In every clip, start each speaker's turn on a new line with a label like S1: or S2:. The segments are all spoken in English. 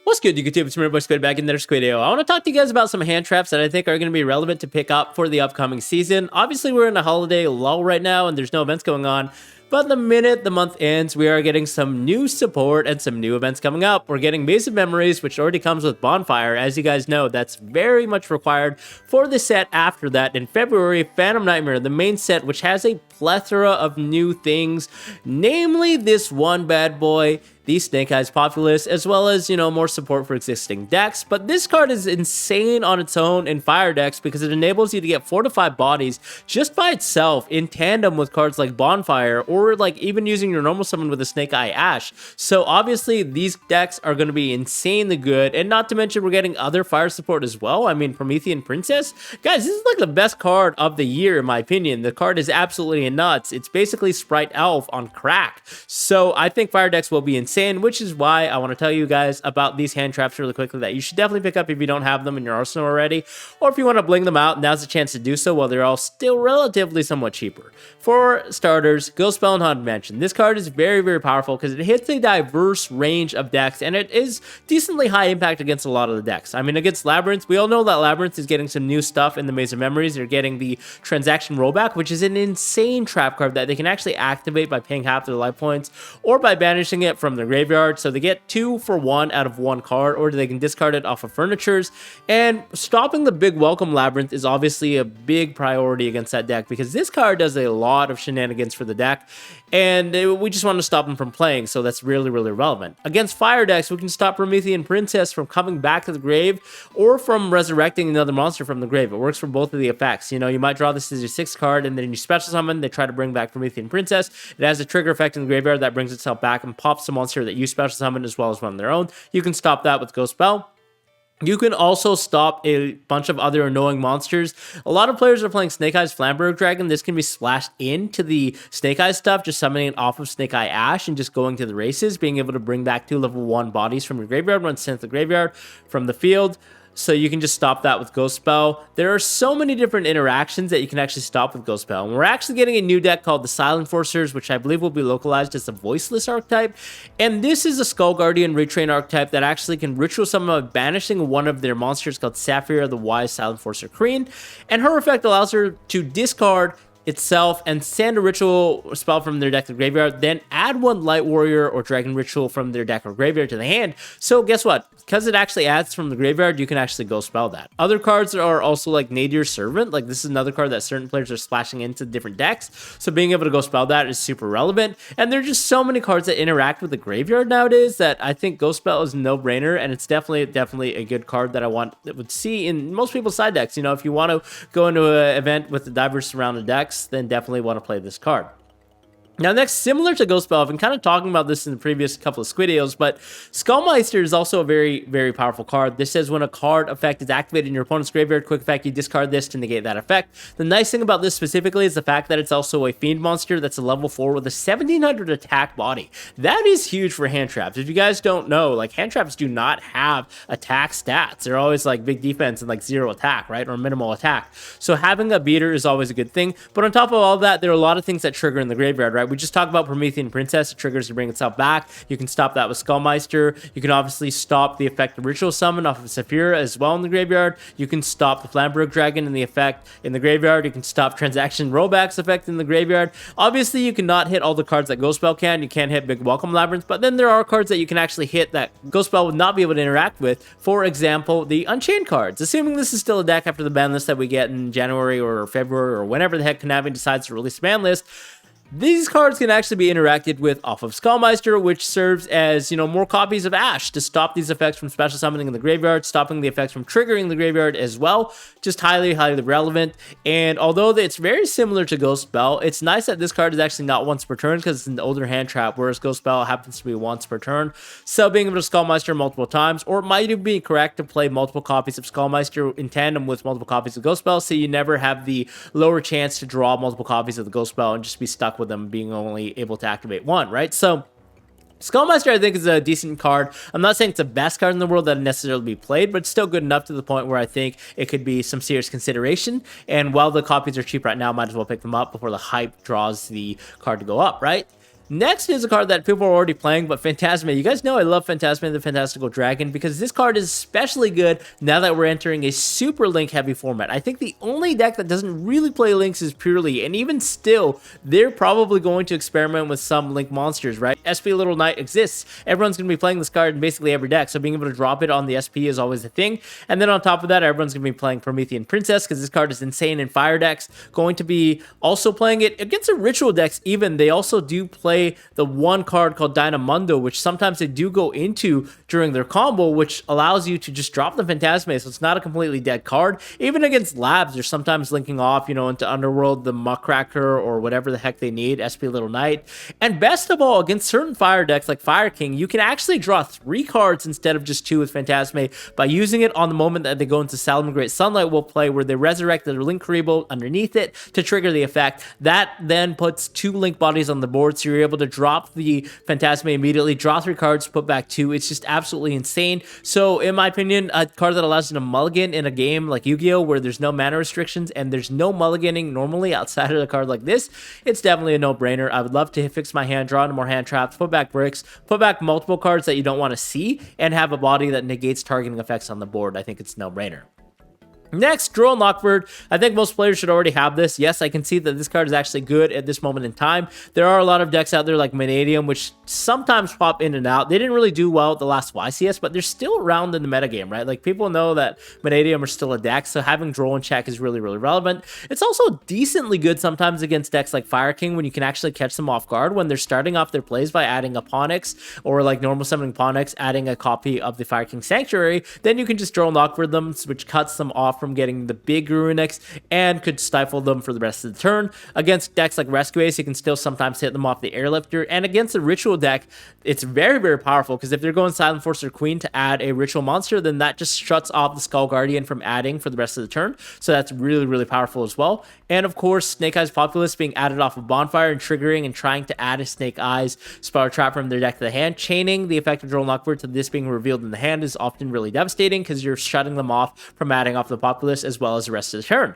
S1: What's good, YouTube? It's Boy Squid back in their Squidio. I want to talk to you guys about some hand traps that I think are going to be relevant to pick up for the upcoming season. Obviously, we're in a holiday lull right now and there's no events going on. But the minute the month ends, we are getting some new support and some new events coming up. We're getting Maze of Memories, which already comes with Bonfire. As you guys know, that's very much required for the set after that. In February, Phantom Nightmare, the main set, which has a plethora of new things, namely this one bad boy, the Snake Eyes Populace, as well as, more support for existing decks. But this card is insane on its own in fire decks because it enables you to get 4 to 5 bodies just by itself in tandem with cards like Bonfire, or like even using your normal summon with a Snake Eye Ash. So obviously these decks are going to be insanely good, and not to mention we're getting other fire support as well. I mean, Promethean Princess, guys, this is like the best card of the year in my opinion. The card is absolutely nuts. It's basically Sprite Elf on crack. So I think fire decks will be insane, which is why I want to tell you guys about these hand traps really quickly that you should definitely pick up if you don't have them in your arsenal already, or if you want to bling them out, now's the chance to do so while they're all still relatively somewhat cheaper. For starters, Ghost Spell and Haunted Mansion. This card is very, very powerful because it hits a diverse range of decks, and it is decently high impact against a lot of the decks. I mean, against Labyrinth, we all know that Labyrinth is getting some new stuff in the Maze of Memories. They're getting the Transaction Rollback, which is an insane trap card that they can actually activate by paying half their life points or by banishing it from the graveyard. So they get 2 for 1 out of 1 card, or they can discard it off of furnitures. And stopping the Big Welcome Labyrinth is obviously a big priority against that deck because this card does a lot of shenanigans for the deck, and we just want to stop them from playing, so that's really, really relevant. Against fire decks, we can stop Promethean Princess from coming back to the grave or from resurrecting another monster from the grave. It works for both of the effects. You might draw this as your 6th card, and then you special summon, they try to bring back Promethean Princess. It has a trigger effect in the graveyard that brings itself back and pops the monster that you special summon as well as one of their own. You can stop that with Ghost Spell. You can also stop a bunch of other annoying monsters. A lot of players are playing Snake Eyes Flamberg Dragon. This can be splashed into the Snake Eyes stuff, just summoning it off of Snake Eye Ash and just going to the races, being able to bring back 2 level 1 bodies from your graveyard once sent to the graveyard from the field. So you can just stop that with Ghost Spell. There are so many different interactions that you can actually stop with Ghost Spell. And we're actually getting a new deck called the Silent Forcers, which I believe will be localized as a voiceless archetype. And this is a Skull Guardian retrain archetype that actually can ritual summon by banishing one of their monsters called Sapphire the Wise Silent Forcer Queen. And her effect allows her to discard itself and send a ritual spell from their deck to the graveyard, then add 1 Light Warrior or Dragon Ritual from their deck or graveyard to the hand. So guess what? Because it actually adds from the graveyard, you can actually go spell that. Other cards are also like Nadir's Servant. Like, this is another card that certain players are splashing into different decks. So being able to go spell that is super relevant. And there are just so many cards that interact with the graveyard nowadays that I think Ghost Spell is a no-brainer, and it's definitely a good card that I would see in most people's side decks. If you want to go into an event with a diverse surrounded decks, then definitely want to play this card. Now next, similar to Ghost Spell, I've been kind of talking about this in the previous couple of Squidios, but Skullmeister is also a very, very powerful card. This says when a card effect is activated in your opponent's graveyard, quick effect, you discard this to negate that effect. The nice thing about this specifically is the fact that it's also a Fiend monster that's a level 4 with a 1700 attack body. That is huge for hand traps. If you guys don't know, like, hand traps do not have attack stats. They're always like big defense and like 0 attack, right? Or minimal attack. So having a beater is always a good thing. But on top of all that, there are a lot of things that trigger in the graveyard, right? We just talked about Promethean Princess. It triggers to bring itself back. You can stop that with Skullmeister. You can obviously stop the effect of Ritual Summon off of Saphira as well in the graveyard. You can stop the Flamberg Dragon and the effect in the graveyard. You can stop Transaction Rollback's effect in the graveyard. Obviously, you cannot hit all the cards that Ghost Spell can. You can't hit Big Welcome Labyrinth, but then there are cards that you can actually hit that Ghost Spell would not be able to interact with. For example, the Unchained cards. Assuming this is still a deck after the ban list that we get in January or February or whenever the heck Konami decides to release a ban list, these cards can actually be interacted with off of Skullmeister, which serves as, more copies of Ash to stop these effects from special summoning in the graveyard, stopping the effects from triggering the graveyard as well. Just highly, highly relevant. And although it's very similar to Ghost Spell, it's nice that this card is actually not once per turn because it's an older hand trap, whereas Ghost Spell happens to be once per turn. So being able to Skullmeister multiple times, or it might even be correct to play multiple copies of Skullmeister in tandem with multiple copies of Ghost Spell, so you never have the lower chance to draw multiple copies of the Ghost Spell and just be stuck with them being only able to activate 1, right? So Skullmeister, I think, is a decent card. I'm not saying it's the best card in the world that necessarily be played, but it's still good enough to the point where I think it could be some serious consideration. And while the copies are cheap right now, might as well pick them up before the hype draws the card to go up, right? Next is a card that people are already playing, but Phantasmay. You guys know I love Phantasmay, the Fantastical Dragon, because this card is especially good now that we're entering a super link heavy format. I think the only deck that doesn't really play links is Purely, and even still, they're probably going to experiment with some link monsters, right? SP Little Knight exists. Everyone's going to be playing this card in basically every deck, so being able to drop it on the SP is always a thing. And then on top of that, everyone's going to be playing Promethean Princess, because this card is insane in fire decks. Going to be also playing it against the ritual decks even. They also do play the one card called Dynamundo, which sometimes they do go into during their combo, which allows you to just drop the Phantasmay, so it's not a completely dead card. Even against labs, they're sometimes linking off, you know, into Underworld, the Muckracker, or whatever the heck they need, SP Little Knight. And best of all, against certain fire decks like Fire King, you can actually draw 3 cards instead of just 2 with Phantasmay by using it on the moment that they go into Salamangreat Great Sunlight will play, where they resurrect their Link Karibo underneath it to trigger the effect. That then puts 2 Link bodies on the board, so you're able to drop the Phantasmay immediately, draw 3 cards, put back 2. It's just absolutely insane. So in my opinion, a card that allows you to mulligan in a game like Yu-Gi-Oh, where there's no mana restrictions and there's no mulliganing normally outside of a card like this, it's definitely a no-brainer. I would love to fix my hand, draw into more hand traps, put back bricks, put back multiple cards that you don't want to see, and have a body that negates targeting effects on the board. I think it's no-brainer. Next, Droll and Lockbird. I think most players should already have this. Yes, I can see that this card is actually good at this moment in time. There are a lot of decks out there like Vanadium, which sometimes pop in and out. They didn't really do well at the last YCS, but they're still around in the metagame, right? Like, people know that Vanadium are still a deck, so having Droll in check is really, really relevant. It's also decently good sometimes against decks like Fire King, when you can actually catch them off guard when they're starting off their plays by adding a Ponix, or like normal summoning Ponix, adding a copy of the Fire King Sanctuary. Then you can just Droll and Lockbird them, which cuts them off from getting the big Ruinix and could stifle them for the rest of the turn. Against decks like Rescue Ace, you can still sometimes hit them off the Airlifter, and against the Ritual deck, it's very, very powerful, because if they're going Silent Force or Queen to add a Ritual monster, then that just shuts off the Skull Guardian from adding for the rest of the turn, so that's really, really powerful as well. And of course, Snake Eyes Populace being added off of Bonfire and triggering and trying to add a Snake Eyes Spiral Trap from their deck to the hand, chaining the effect of Droll and Lockbird to this being revealed in the hand is often really devastating, because you're shutting them off from adding off the Populace as well as the rest of the turn.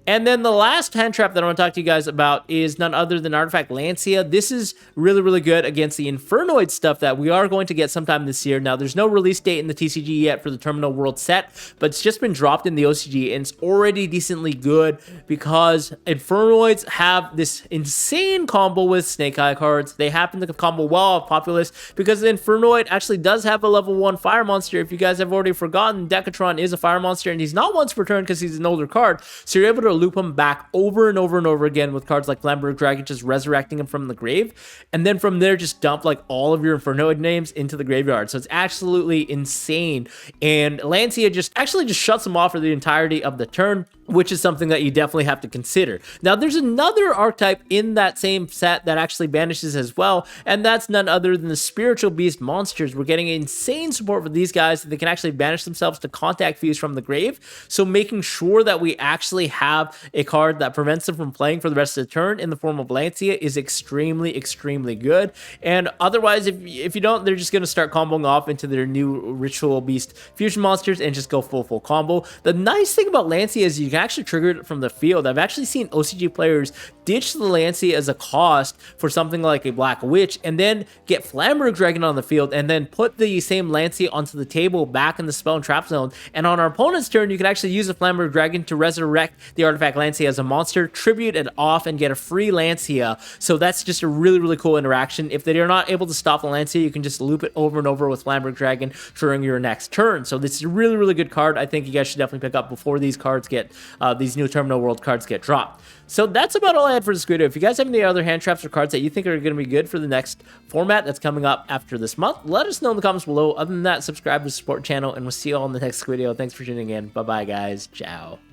S1: And then the last hand trap that I want to talk to you guys about is none other than Artifact Lancea. This is really, really good against the Infernoid stuff that we are going to get sometime this year. Now, there's no release date in the TCG yet for the Terminal World set, but it's just been dropped in the OCG, and it's already decently good because Infernoids have this insane combo with Snake Eye cards. They happen to combo well off Populace because the Infernoid actually does have a level 1 fire monster. If you guys have already forgotten, Decatron is a fire monster, and he's not once per turn because he's an older card, so you're able to loop him back over and over and over again with cards like Flamberg Dragon, just resurrecting him from the grave, and then from there just dump like all of your Infernoid names into the graveyard. So it's absolutely insane, and Lancea just shuts him off for the entirety of the turn, which is something that you definitely have to consider. Now, there's another archetype in that same set that actually banishes as well, and that's none other than the Spiritual Beast monsters. We're getting insane support for these guys. They can actually banish themselves to contact Fuse from the grave, so making sure that we actually have a card that prevents them from playing for the rest of the turn in the form of Lancea is extremely, extremely good. And otherwise, if you don't, they're just going to start comboing off into their new Ritual Beast fusion monsters and just go full combo. The nice thing about Lancea is you can actually trigger it from the field. I've actually seen OCG players ditch the Lancea as a cost for something like a Black Witch, and then get Flamberg Dragon on the field, and then put the same Lancea onto the table back in the spell and trap zone. And on our opponent's turn, you can actually use the Flamberg Dragon to resurrect the Artifact Lancea as a monster, tribute it off, and get a free Lancea. So that's just a really, really cool interaction. If they are not able to stop the Lancea, you can just loop it over and over with Flamberg Dragon during your next turn. So this is a really, really good card. I think you guys should definitely pick up before these cards get, these new Terminal World cards get dropped. So that's about all I had for this video. If you guys have any other hand traps or cards that you think are going to be good for the next format that's coming up after this month, let us know in the comments below. Other than that, subscribe to support the channel, and we'll see you all in the next video. Thanks for tuning in. Bye-bye, guys. Ciao.